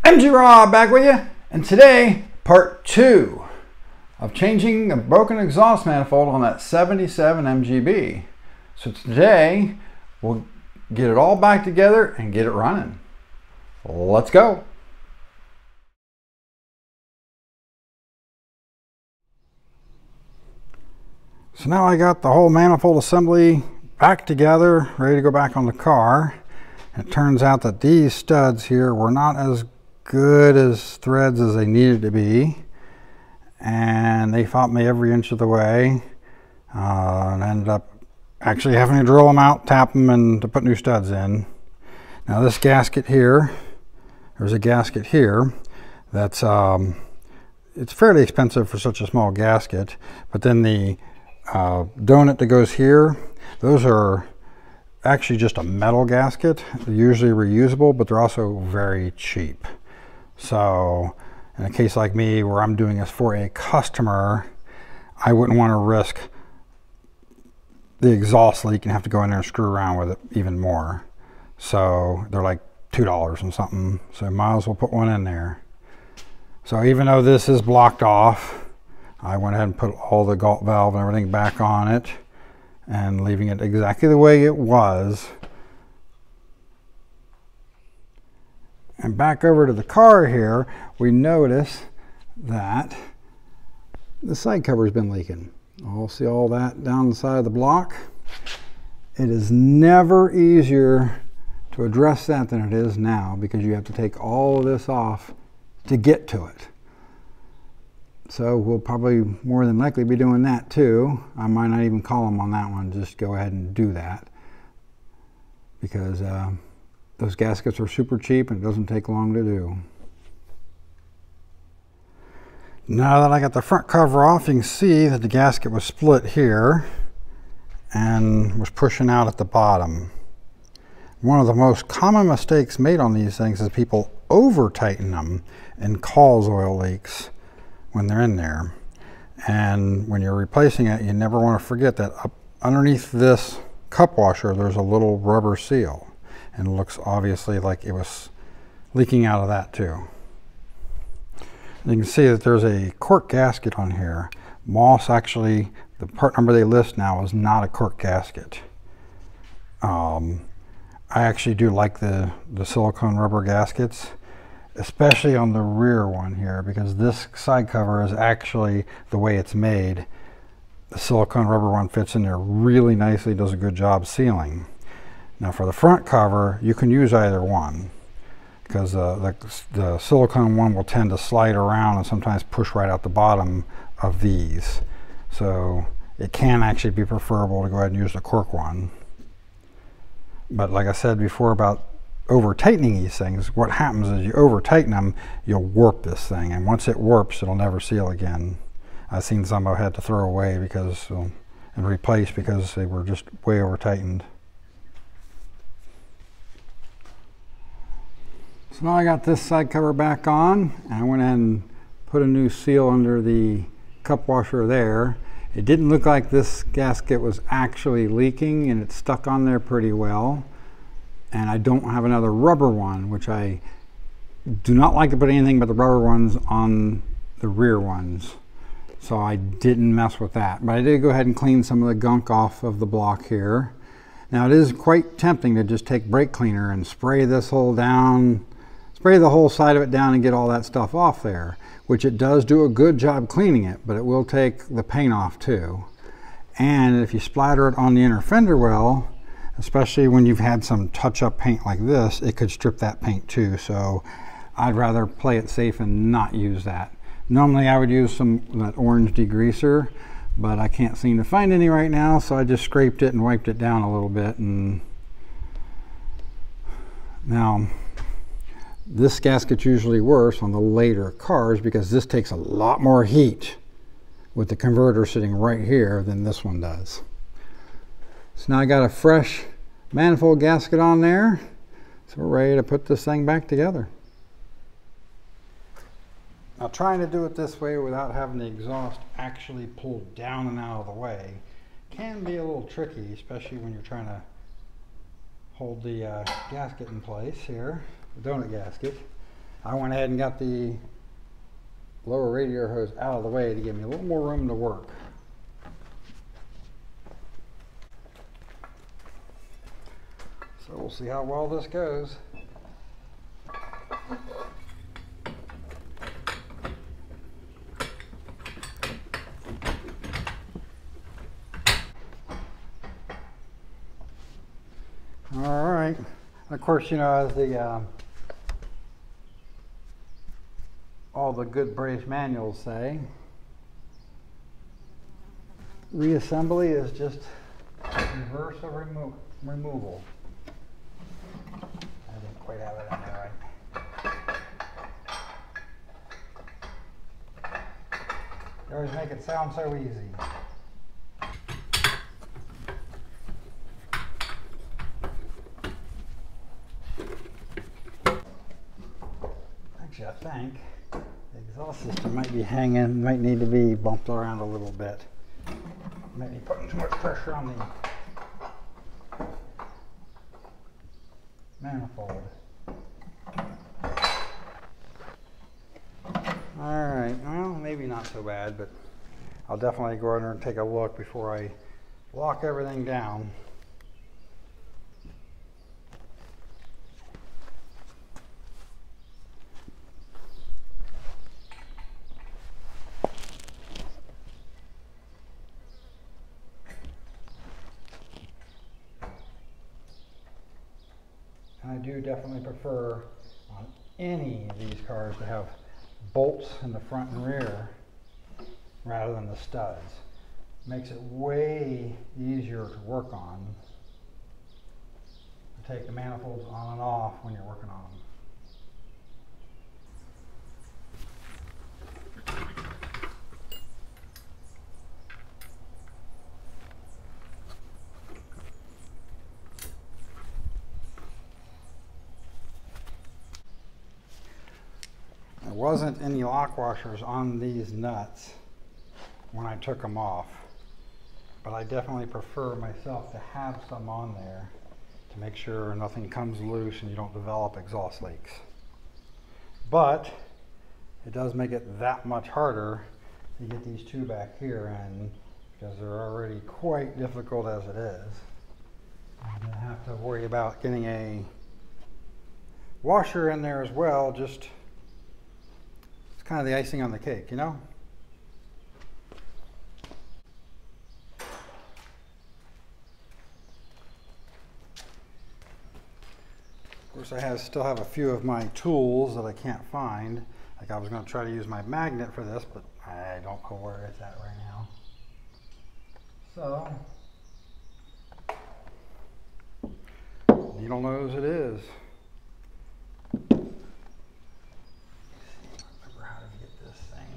MGB back with you, and today part 2 of changing a broken exhaust manifold on that 77 MGB. So today we'll get it all back together and get it running. Let's go. So now I got the whole manifold assembly back together, ready to go back on the car. It turns out that these studs here were not as good as threads as they needed to be, and they fought me every inch of the way, and ended up actually having to drill them out, tap them, and to put new studs in. Now this gasket here, there's a gasket here that's it's fairly expensive for such a small gasket, but then the donut that goes here, those are actually just a metal gasket. They're usually reusable, but they're also very cheap. So in a case like me where I'm doing this for a customer, I wouldn't want to risk the exhaust leak and have to go in there and screw around with it even more. So they're like $2 and something, so I might as well put one in there. So even though this is blocked off, I went ahead and put all the gulp valve and everything back on it and leaving it exactly the way it was. And back over to the car here, we notice that the side cover has been leaking. I'll see all that down the side of the block. It is never easier to address that than it is now, because you have to take all of this off to get to it. So we'll probably more than likely be doing that too. I might not even call them on that one, just go ahead and do that, because those gaskets are super cheap and it doesn't take long to do. Now that I got the front cover off, you can see that the gasket was split here and was pushing out at the bottom. One of the most common mistakes made on these things is people over tighten them and cause oil leaks when they're in there. And when you're replacing it, you never want to forget that up underneath this cup washer there's a little rubber seal, and it looks obviously like it was leaking out of that too. You can see that there's a cork gasket on here. Moss, actually, the part number they list now is not a cork gasket. I actually do like the silicone rubber gaskets, especially on the rear one here, because this side cover is actually the way it's made. The silicone rubber one fits in there really nicely, does a good job sealing. Now for the front cover, you can use either one, because the silicone one will tend to slide around and sometimes push right out the bottom of these. So it can actually be preferable to go ahead and use the cork one. But like I said before about over tightening these things, what happens is you over tighten them, you'll warp this thing, and once it warps, it'll never seal again. I've seen some I had to throw away because and replace because they were just way over tightened. So now I got this side cover back on, and I went ahead and put a new seal under the cup washer there. It didn't look like this gasket was actually leaking, and it stuck on there pretty well. And I don't have another rubber one, which I do not like to put anything but the rubber ones on the rear ones. So I didn't mess with that. But I did go ahead and clean some of the gunk off of the block here. Now it is quite tempting to just take brake cleaner and spray this hole down, spray the whole side of it down and get all that stuff off there, which it does do a good job cleaning it, but it will take the paint off too. And if you splatter it on the inner fender well, especially when you've had some touch-up paint like this, it could strip that paint too. So I'd rather play it safe and not use that. Normally I would use that orange degreaser, but I can't seem to find any right now, so I just scraped it and wiped it down a little bit. And now this gasket's usually worse on the later cars because this takes a lot more heat with the converter sitting right here than this one does. So now I got a fresh manifold gasket on there, so we're ready to put this thing back together. Now trying to do it this way without having the exhaust actually pulled down and out of the way can be a little tricky, especially when you're trying to hold the gasket in place here, the donut gasket. I went ahead and got the lower radiator hose out of the way to give me a little more room to work. So we'll see how well this goes. All right. Of course, you know, as the all the good British manuals say, reassembly is just reverse of removal. I didn't quite have it in there right. They always make it sound so easy. Actually, I think the exhaust system might be hanging, might need to be bumped around a little bit. Might be putting too much pressure on the manifold. Alright, well, maybe not so bad, but I'll definitely go in there and take a look before I lock everything down. I do definitely prefer on any of these cars to have bolts in the front and rear rather than the studs. Makes it way easier to work on, to take the manifolds on and off when you're working on them. There wasn't any lock washers on these nuts when I took them off, but I definitely prefer myself to have some on there to make sure nothing comes loose and you don't develop exhaust leaks. But it does make it that much harder to get these two back here in, because they're already quite difficult as it is. I'm going to have to worry about getting a washer in there as well. Just it's kind of the icing on the cake, you know? Of course, I still have a few of my tools that I can't find. Like I was going to try to use my magnet for this, but I don't know where it's at right now. So, needle nose it is. Remember how to get this thing.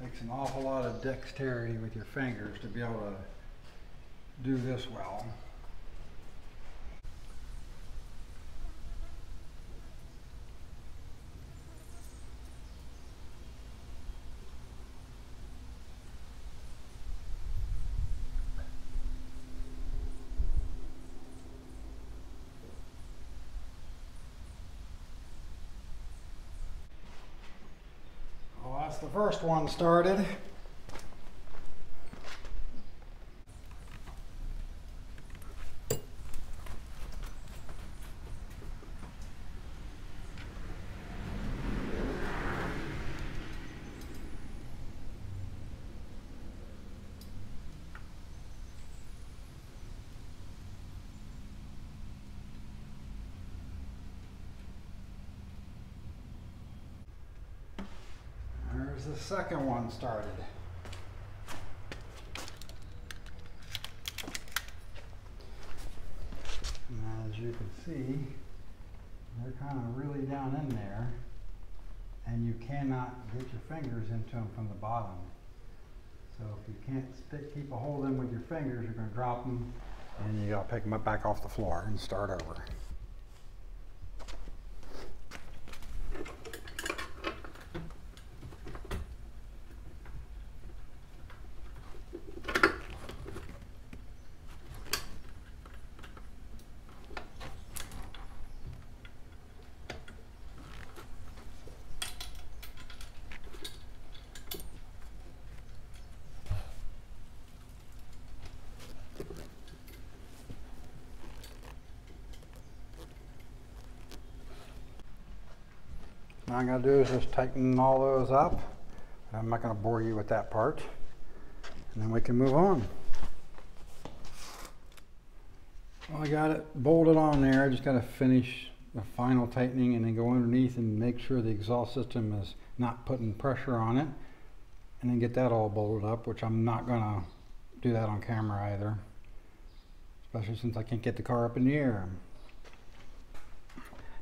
Takes an awful lot of dexterity with your fingers to be able to do this well. Well, that's the first one started. There's the second one started. And as you can see, they're kind of really down in there, and you cannot get your fingers into them from the bottom. So if you can't keep a hold of them with your fingers, you're going to drop them, and you got to pick them up back off the floor and start over. All I gotta do is just tighten all those up. I'm not gonna bore you with that part. And then we can move on. Well, I got it bolted on there. I just gotta finish the final tightening and then go underneath and make sure the exhaust system is not putting pressure on it. And then get that all bolted up, which I'm not gonna do that on camera either. Especially since I can't get the car up in the air.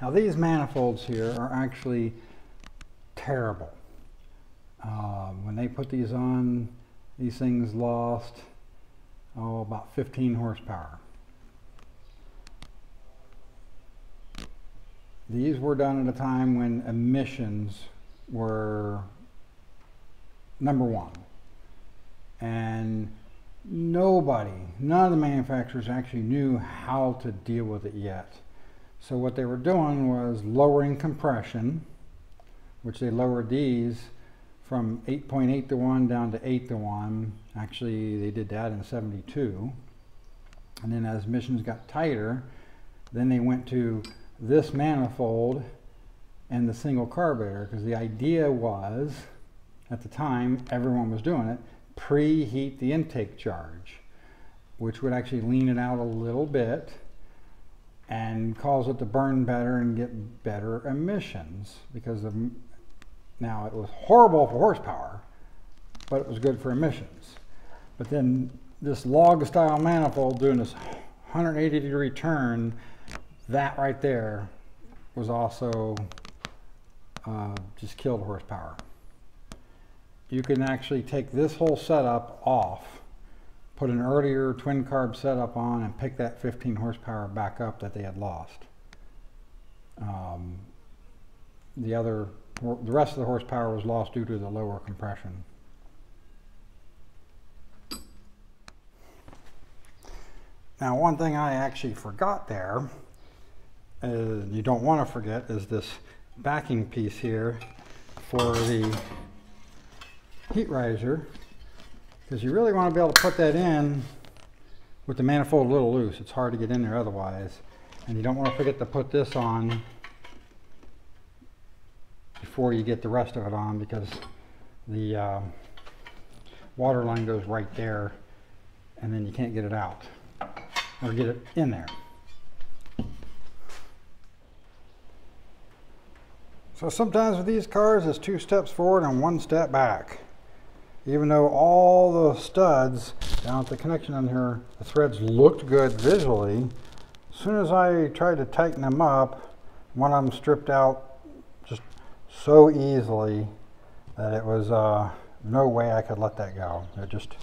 Now these manifolds here are actually terrible. When they put these on, these things lost about 15 horsepower. These were done at a time when emissions were #1. And none of the manufacturers actually knew how to deal with it yet. So what they were doing was lowering compression, which they lowered these from 8.8 to 1 down to 8 to 1. Actually, they did that in '72. And then as emissions got tighter, then they went to this manifold and the single carburetor, because the idea was, at the time, everyone was doing it, preheat the intake charge, which would actually lean it out a little bit and cause it to burn better and get better emissions, because now it was horrible for horsepower, but it was good for emissions. But then this log style manifold doing this 180-degree turn, that right there was also just killed horsepower. You can actually take this whole setup off, put an earlier twin carb setup on, and pick that 15 horsepower back up that they had lost. The rest of the horsepower was lost due to the lower compression. Now, one thing I actually forgot there, you don't want to forget, is this backing piece here for the heat riser, because you really want to be able to put that in with the manifold a little loose. It's hard to get in there otherwise. And you don't want to forget to put this on before you get the rest of it on, because the water line goes right there and then you can't get it out or get it in there. So sometimes with these cars it's 2 steps forward and 1 step back. Even though all the studs down at the connection on here, the threads looked good visually, as soon as I tried to tighten them up, one of them stripped out just so easily that it was no way I could let that go. I just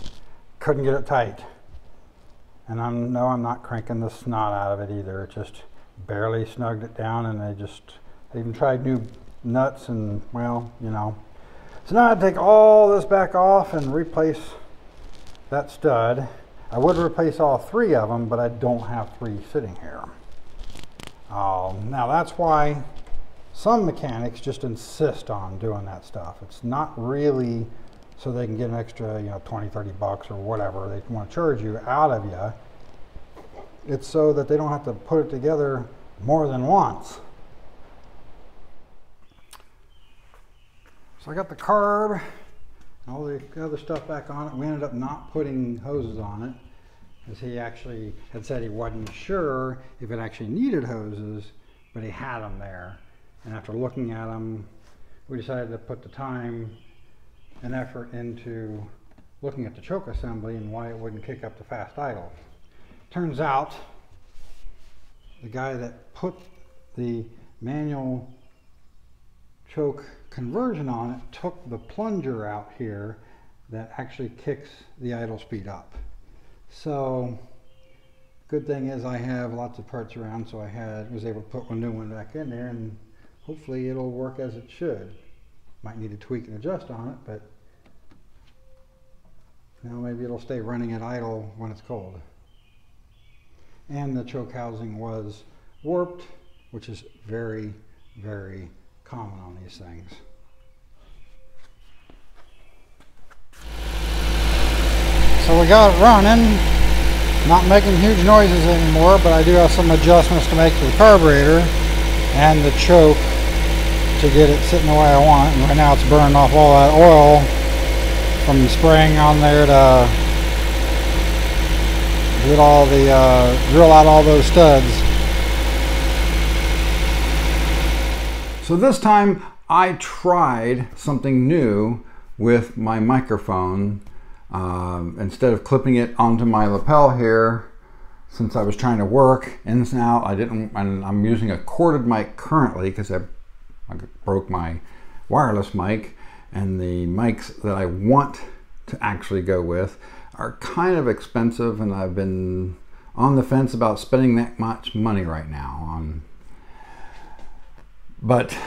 couldn't get it tight. And I'm not cranking the snot out of it either. It just barely snugged it down, and they even tried new nuts, and well, you know. So now I'd take all this back off and replace that stud. I would replace all 3 of them, but I don't have 3 sitting here. Now that's why some mechanics just insist on doing that stuff. It's not really so they can get an extra, 20, 30 bucks or whatever they want to charge you out of you. It's so that they don't have to put it together more than once. So I got the carb and all the other stuff back on it. We ended up not putting hoses on it, because he actually had said he wasn't sure if it actually needed hoses, but he had them there. And after looking at them, we decided to put the time and effort into looking at the choke assembly and why it wouldn't kick up the fast idle. Turns out the guy that put the manual choke conversion on it took the plunger out here that actually kicks the idle speed up. So good thing is I have lots of parts around, so I was able to put one new one back in there, and hopefully it'll work as it should. Might need to tweak and adjust on it, but maybe it'll stay running at idle when it's cold. And the choke housing was warped, which is very, very common on these things. So we got it running, not making huge noises anymore, but I do have some adjustments to make to the carburetor and the choke to get it sitting the way I want it. And right now it's burning off all that oil from spraying on there to get all the, drill out all those studs. So this time I tried something new with my microphone. Instead of clipping it onto my lapel here, since I was trying to work in and out, and I'm using a corded mic currently because I broke my wireless mic, and the mics that I want to actually go with are kind of expensive, and I've been on the fence about spending that much money right now on. But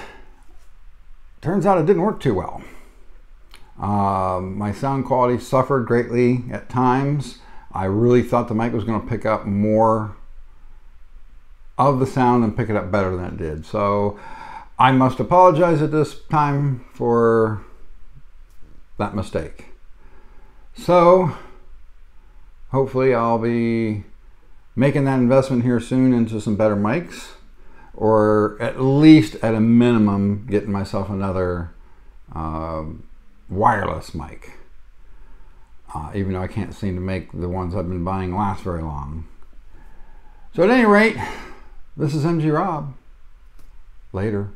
turns out it didn't work too well. My sound quality suffered greatly at times. I really thought the mic was going to pick up more of the sound and pick it up better than it did. So I must apologize at this time for that mistake. So hopefully I'll be making that investment here soon into some better mics, or at least at a minimum getting myself another wireless mic, even though I can't seem to make the ones I've been buying last very long. So at any rate, this is MG Rob. Later.